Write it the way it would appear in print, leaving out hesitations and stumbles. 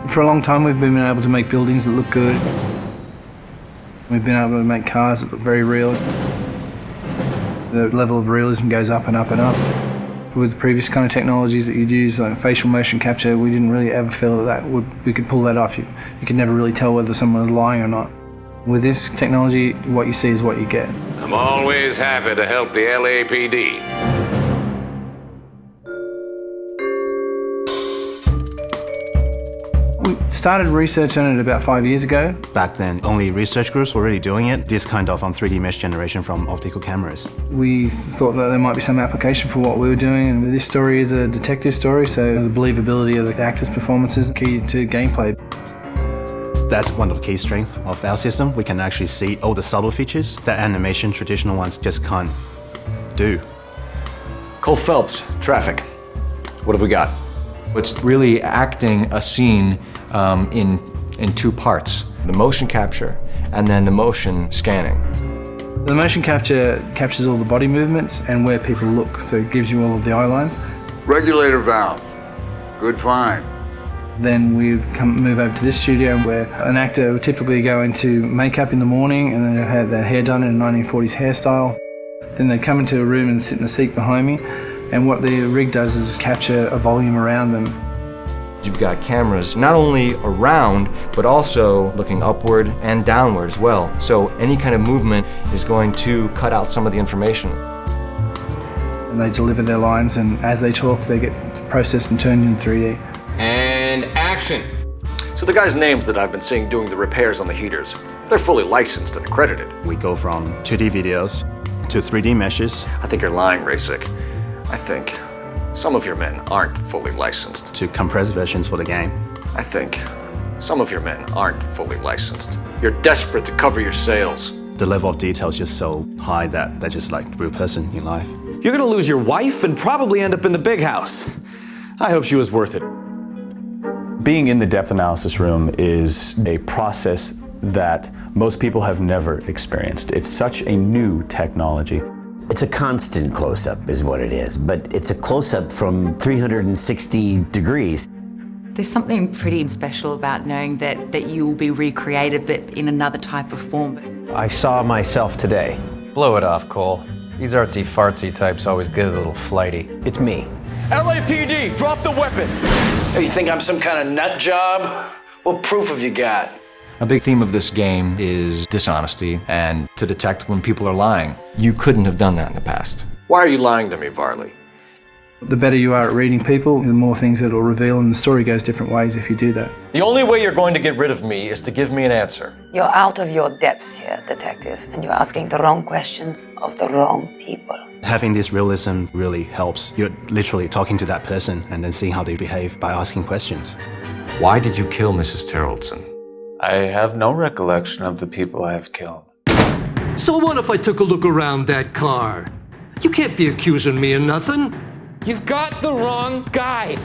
For a long time we've been able to make buildings that look good. We've been able to make cars that look very real. The level of realism goes up and up and up. With previous kind of technologies that you'd use, like facial motion capture, we didn't really ever feel that we could pull that off. You could never really tell whether someone was lying or not. With this technology, what you see is what you get. I'm always happy to help the LAPD. We started research on it about 5 years ago. Back then, only research groups were already doing it, this kind of 3D mesh generation from optical cameras. We thought that there might be some application for what we were doing, and this story is a detective story, so the believability of the actors' performances is key to gameplay. That's one of the key strengths of our system. We can actually see all the subtle features that animation traditional ones just can't do. Cole Phelps, traffic. What have we got? It's really acting a scene in two parts. The motion capture and then the motion scanning. The motion capture captures all the body movements and where people look, so it gives you all of the eye lines. Regulator valve. Good find. Then we'd move over to this studio where an actor would typically go into makeup in the morning and then they'd have their hair done in a 1940s hairstyle. Then they'd come into a room and sit in the seat behind me, and what the rig does is capture a volume around them. You've got cameras not only around, but also looking upward and downward as well. So any kind of movement is going to cut out some of the information. And they deliver their lines, and as they talk, they get processed and turned into 3D. And action. So the guys' names that I've been seeing doing the repairs on the heaters, they're fully licensed and accredited. We go from 2D videos to 3D meshes. I think you're lying, Rasic. I think some of your men aren't fully licensed. To compressed versions for the game. I think some of your men aren't fully licensed. You're desperate to cover your sales. The level of detail is just so high that they're just like a real person in life. You're gonna lose your wife and probably end up in the big house. I hope she was worth it. Being in the depth analysis room is a process that most people have never experienced. It's such a new technology. It's a constant close-up is what it is, but it's a close-up from 360 degrees. There's something pretty special about knowing that you will be recreated, but in another type of form. I saw myself today. Blow it off, Cole. These artsy-fartsy types always get a little flighty. It's me. LAPD, drop the weapon! Hey, you think I'm some kind of nut job? What proof have you got? A big theme of this game is dishonesty and to detect when people are lying. You couldn't have done that in the past. Why are you lying to me, Varley? The better you are at reading people, the more things it'll reveal, and the story goes different ways if you do that. The only way you're going to get rid of me is to give me an answer. You're out of your depths here, detective, and you're asking the wrong questions of the wrong people. Having this realism really helps. You're literally talking to that person and then seeing how they behave by asking questions. Why did you kill Mrs. Terrellson? I have no recollection of the people I have killed. So what if I took a look around that car? You can't be accusing me of nothing. You've got the wrong guy.